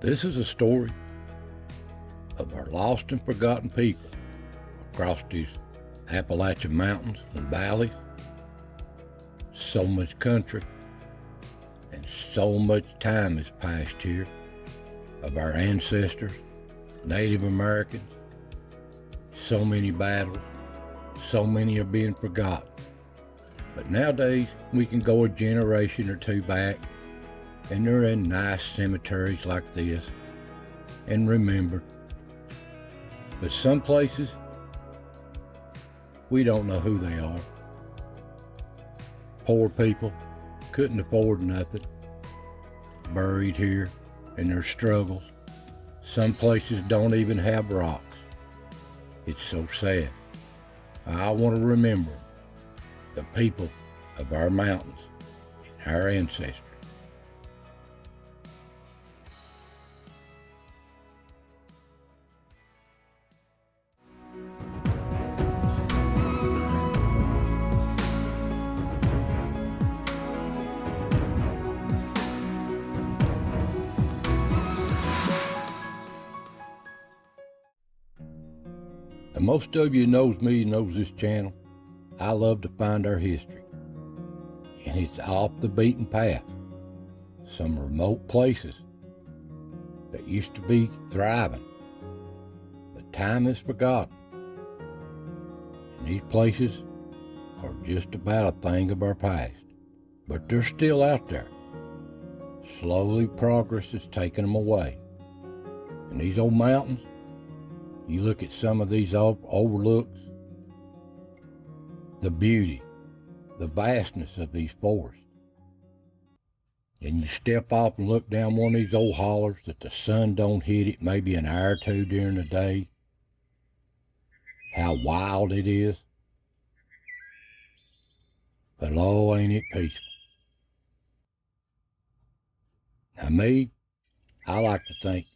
This is a story of our lost and forgotten people across these Appalachian mountains and valleys. So much country and so much time has passed here of our ancestors, Native Americans. So many battles, so many are being forgotten. But nowadays we can go a generation or two back and they're in nice cemeteries like this and remembered. But some places, we don't know who they are. Poor people couldn't afford nothing, buried here in their struggles. Some places don't even have rocks. It's so sad. I want to remember the people of our mountains and our ancestors. And most of you knows me, knows this channel. I love to find our history. And it's off the beaten path. Some remote places that used to be thriving. But time is forgotten. And these places are just about a thing of our past. But they're still out there. Slowly progress is taking them away. And these old mountains, you look at some of these overlooks, the beauty, the vastness of these forests. And you step off and look down one of these old hollers that the sun don't hit it maybe an hour or two during the day. How wild it is. But oh, ain't it peaceful. Now me, I like to think,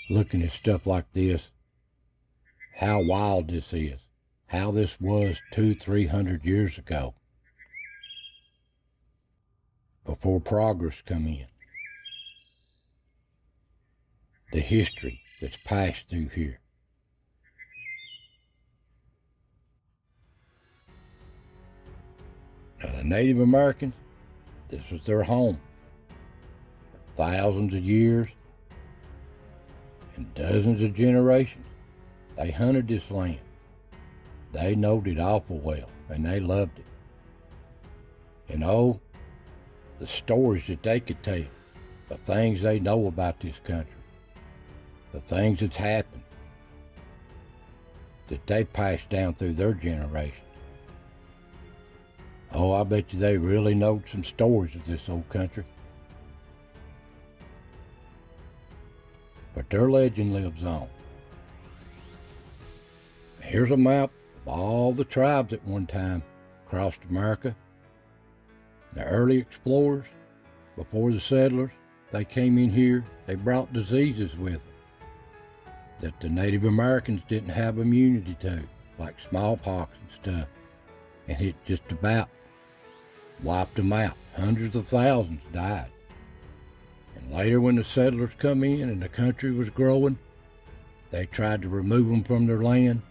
looking at stuff like this, how wild this is, how this was 200-300 years ago, before progress come in. The history that's passed through here. Now the Native Americans, this was their home for thousands of years. And dozens of generations, they hunted this land. They knowed it awful well, and they loved it. And oh, the stories that they could tell, the things they know about this country, the things that's happened, that they passed down through their generations. Oh, I bet you they really know some stories of this old country. But their legend lives on. Here's a map of all the tribes at one time crossed America. The early explorers, before the settlers, they came in here, they brought diseases with them that the Native Americans didn't have immunity to, like smallpox and stuff. And it just about wiped them out. Hundreds of thousands died. And later when the settlers come in and the country was growing, they tried to remove them from their land.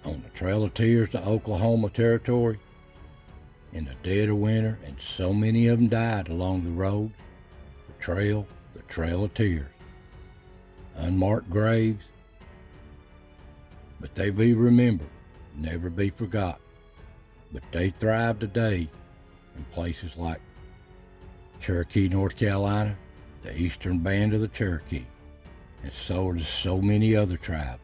On the Trail of Tears to Oklahoma Territory, in the dead of winter, and so many of them died along the road, the Trail of Tears. Unmarked graves, but they be remembered, never be forgotten. But they thrive today in places like Cherokee, North Carolina, the Eastern Band of the Cherokee, and so does so many other tribes.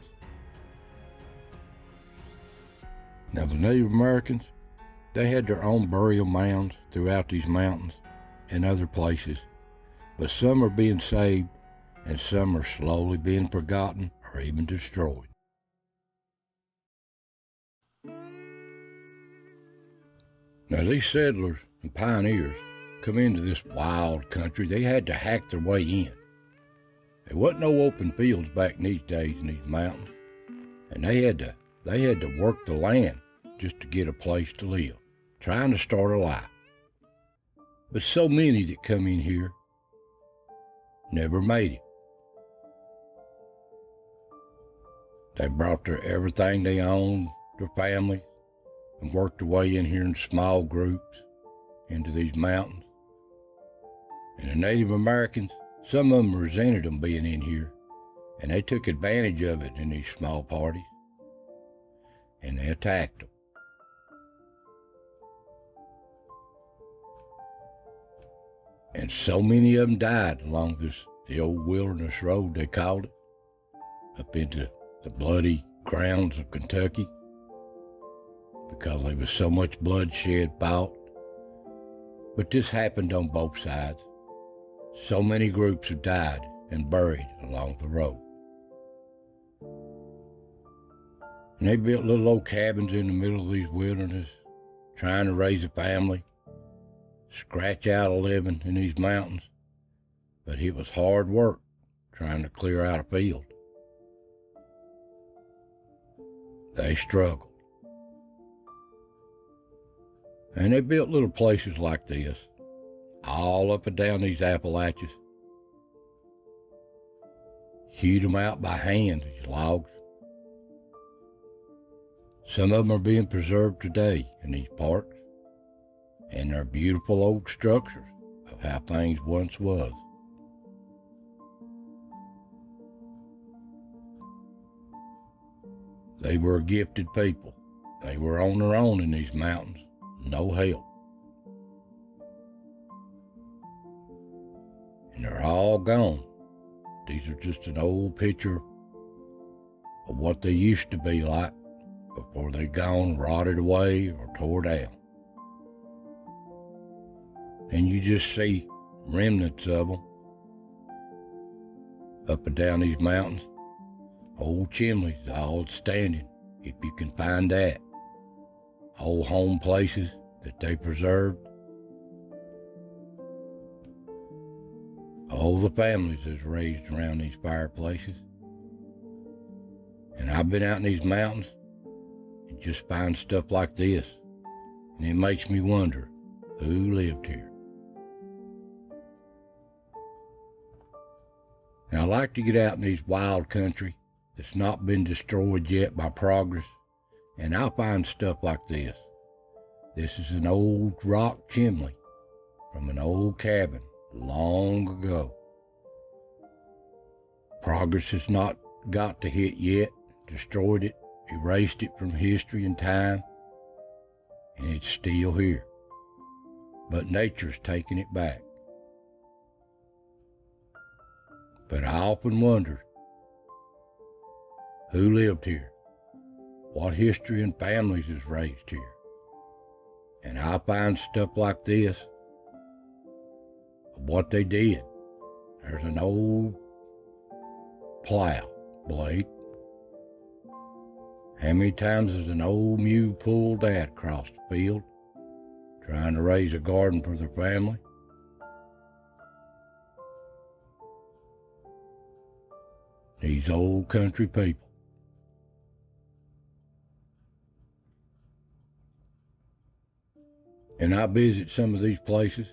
Now the Native Americans, they had their own burial mounds throughout these mountains and other places, but some are being saved and some are slowly being forgotten or even destroyed. Now these settlers and pioneers come into this wild country. They had to hack their way in. There wasn't no open fields back in these days in these mountains, and they had to work the land just to get a place to live, trying to start a life. But so many that come in here never made it. They brought everything they owned, their families, and worked their way in here in small groups into these mountains. And the Native Americans, some of them resented them being in here, and they took advantage of it in these small parties, and they attacked them. And so many of them died along the old wilderness road, they called it, up into the bloody grounds of Kentucky, because there was so much bloodshed fought. But this happened on both sides. So many groups have died and buried along the road. And they built little old cabins in the middle of these wilderness, trying to raise a family, scratch out a living in these mountains. But it was hard work trying to clear out a field. They struggled. And they built little places like this, all up and down these Appalachians. Hewed them out by hand, these logs. Some of them are being preserved today in these parks, and they're beautiful old structures of how things once was. They were a gifted people. They were on their own in these mountains, no help. And they're all gone. These are just an old picture of what they used to be like before they gone, rotted away, or tore down. And you just see remnants of them up and down these mountains. Old chimneys all standing, if you can find that. Old home places that they preserved. All the families that's raised around these fireplaces. And I've been out in these mountains and just find stuff like this, and it makes me wonder who lived here. And I like to get out in these wild country that's not been destroyed yet by progress, and I'll find stuff like this. This is an old rock chimney from an old cabin long ago. Progress has not got to hit yet, destroyed it, erased it from history and time, and it's still here. But nature's taking it back. But I often wonder who lived here, what history and families is raised here. And I find stuff like this of what they did. There's an old plow blade. How many times has an old mule pulled that across the field, trying to raise a garden for their family? These old country people. And I visit some of these places.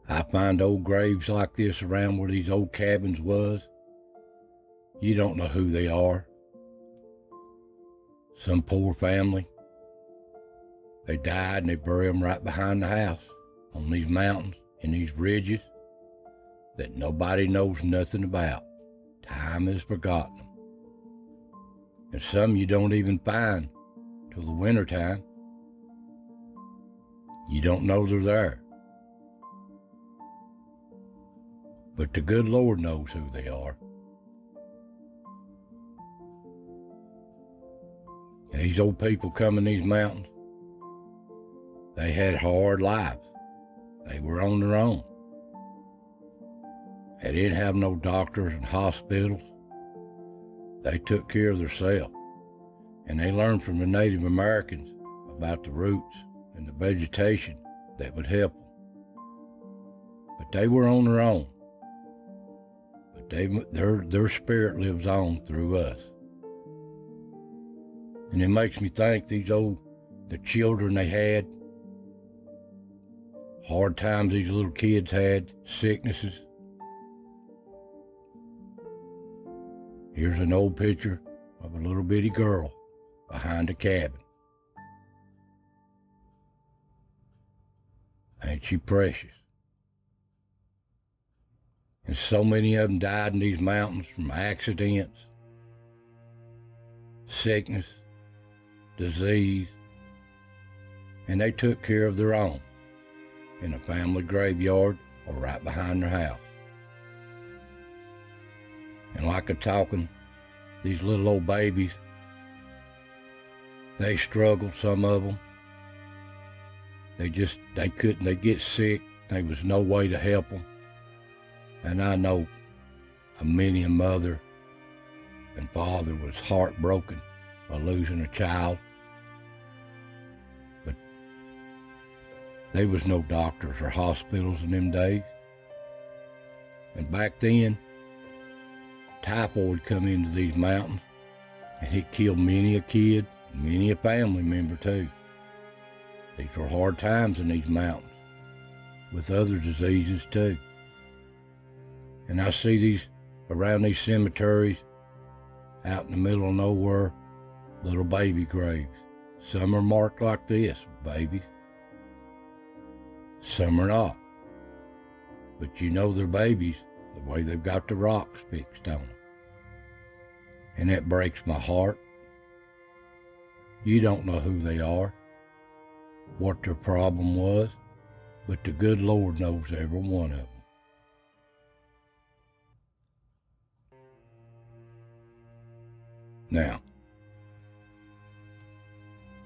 I find old graves like this around where these old cabins was. You don't know who they are. Some poor family. They died and they bury them right behind the house on these mountains and these ridges that nobody knows nothing about. Time has forgotten them. And some you don't even find till the wintertime. You don't know they're there. But the good Lord knows who they are. And these old people come in these mountains, they had hard lives. They were on their own. They didn't have no doctors and hospitals. They took care of themselves. And they learned from the Native Americans about the roots and the vegetation that would help them. But they were on their own. But their spirit lives on through us. And it makes me think the children they had, hard times these little kids had, sicknesses. Here's an old picture of a little bitty girl behind a cabin. Ain't she precious? And so many of them died in these mountains from accidents, sickness, disease, and they took care of their own in a family graveyard or right behind their house. And like I'm talking, these little old babies, they struggled, some of them. They get sick. There was no way to help them. And I know many a mother and father was heartbroken by losing a child. But there was no doctors or hospitals in them days. And back then, typhoid come into these mountains, and it killed many a kid, many a family member too. These were hard times in these mountains, with other diseases too. And I see these, around these cemeteries, out in the middle of nowhere, little baby graves. Some are marked like this, babies. Some are not. But you know they're babies, the way they've got the rocks fixed on them. And that breaks my heart. You don't know who they are, what their problem was, but the good Lord knows every one of them. Now,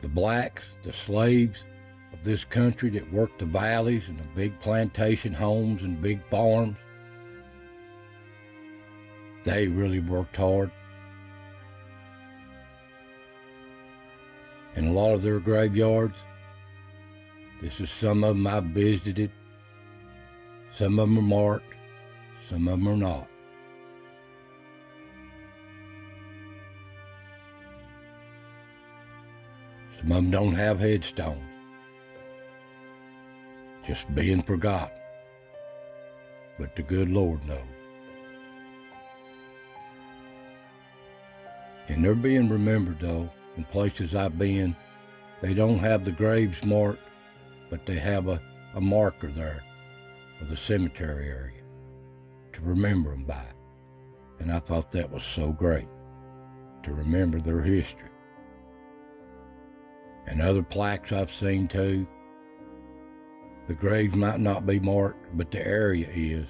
the blacks, the slaves of this country that worked the valleys and the big plantation homes and big farms, they really worked hard. And a lot of their graveyards, this is some of them I've visited. Some of them are marked, some of them are not. Some of them don't have headstones, just being forgotten. But the good Lord knows. And they're being remembered though. In places I've been, they don't have the graves marked, but they have a marker there for the cemetery area to remember them by. And I thought that was so great, to remember their history. And other plaques I've seen too, the graves might not be marked, but the area is.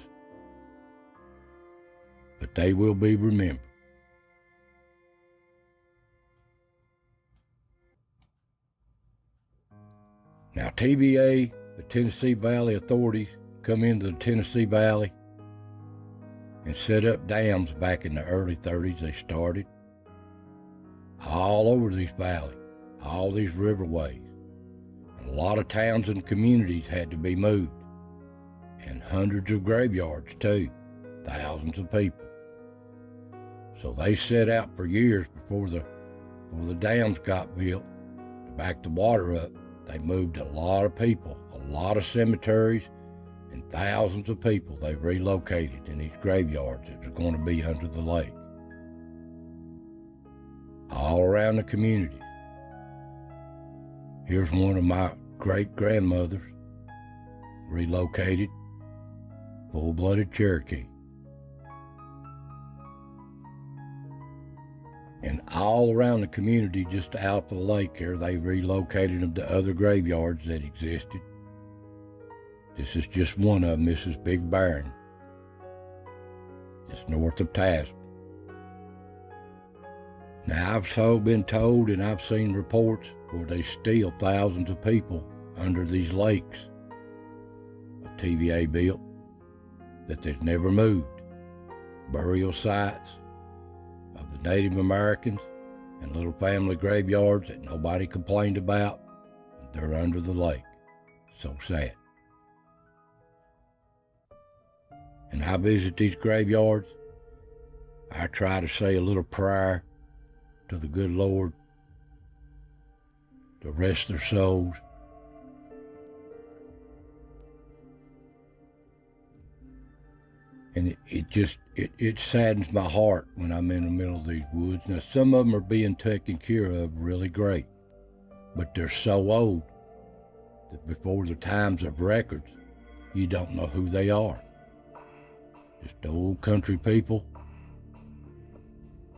But they will be remembered. Now TVA, the Tennessee Valley authorities, come into the Tennessee Valley and set up dams back in the early 30s. They started all over these valleys, all these riverways. And a lot of towns and communities had to be moved. And hundreds of graveyards too, thousands of people. So they set out for years before the dams got built to back the water up. They moved a lot of people, a lot of cemeteries, and thousands of people they relocated in these graveyards that were going to be under the lake. All around the community. Here's one of my great-grandmothers, relocated, full-blooded Cherokee. And all around the community, just out of the lake here, they relocated them to other graveyards that existed. This is just one of them. This is Big Barren, just north of Tasman. Now, I've been told, and I've seen reports where they steal thousands of people under these lakes a TVA built that they've never moved. Burial sites of the Native Americans and little family graveyards that nobody complained about, and they're under the lake. So sad. And I visit these graveyards. I try to say a little prayer to the good Lord to rest their souls. And it saddens my heart when I'm in the middle of these woods. Now, some of them are being taken care of really great, but they're so old that before the times of records, you don't know who they are. Just old country people,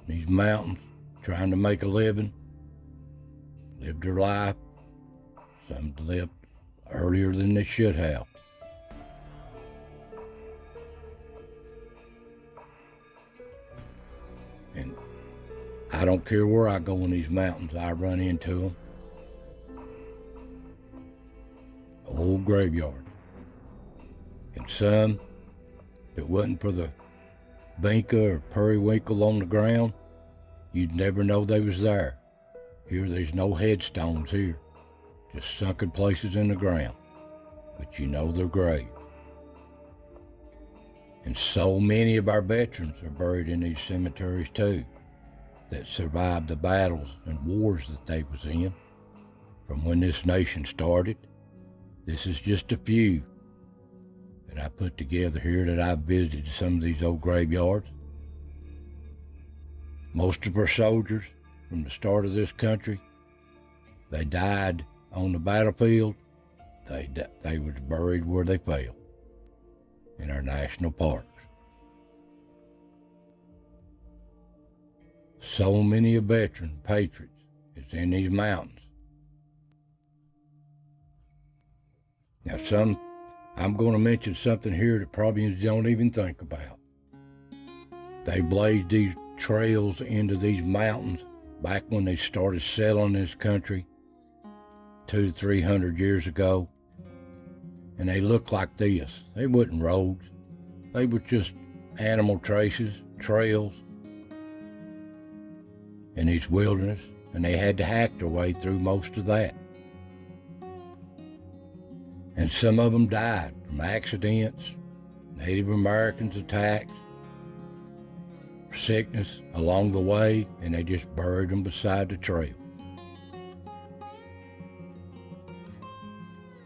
these mountains, trying to make a living, live their life. Some lived earlier than they should have. And I don't care where I go in these mountains, I run into them. Old graveyard. And some, if it wasn't for the vinca or periwinkle on the ground, you'd never know they was there. Here, there's no headstones here, just sunken places in the ground, but you know they're graves. And so many of our veterans are buried in these cemeteries too, that survived the battles and wars that they was in from when this nation started. This is just a few that I put together here that I've visited some of these old graveyards. Most of our soldiers from the start of this country, they died on the battlefield. They was buried where they fell, in our national parks. So many of veteran patriots is in these mountains. Now I'm going to mention something here that probably you don't even think about. They blazed these trails into these mountains back when they started settling this country 200 to 300 years ago. And they looked like this. They wasn't roads. They were just animal traces, trails in these wilderness, and they had to hack their way through most of that. And some of them died from accidents, Native Americans attacks, sickness along the way, and they just buried them beside the trail.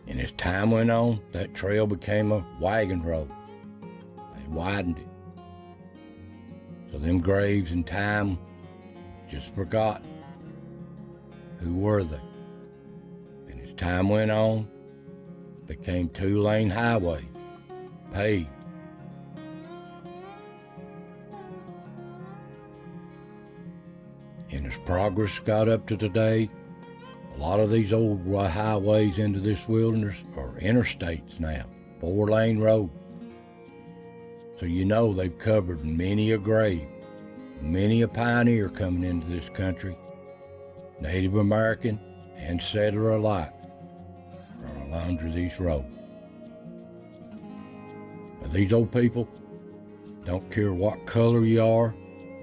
And as time went on, that trail became a wagon road. They widened it. So them graves in time just forgotten. Who were they? And as time went on, became 2-lane highways, paved. And as progress got up to today, a lot of these old highways into this wilderness are interstates now, 4-lane roads. So you know they've covered many a grave, many a pioneer coming into this country, Native American and settler alike, are under these roads. Now, these old people don't care what color you are,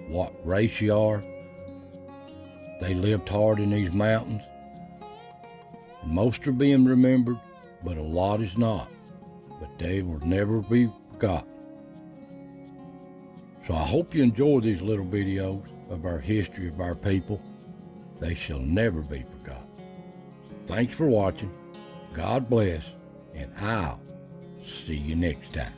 what race you are. They lived hard in these mountains. Most are being remembered, but a lot is not. But they will never be forgotten. So I hope you enjoy these little videos of our history of our people. They shall never be forgotten. Thanks for watching. God bless, and I'll see you next time.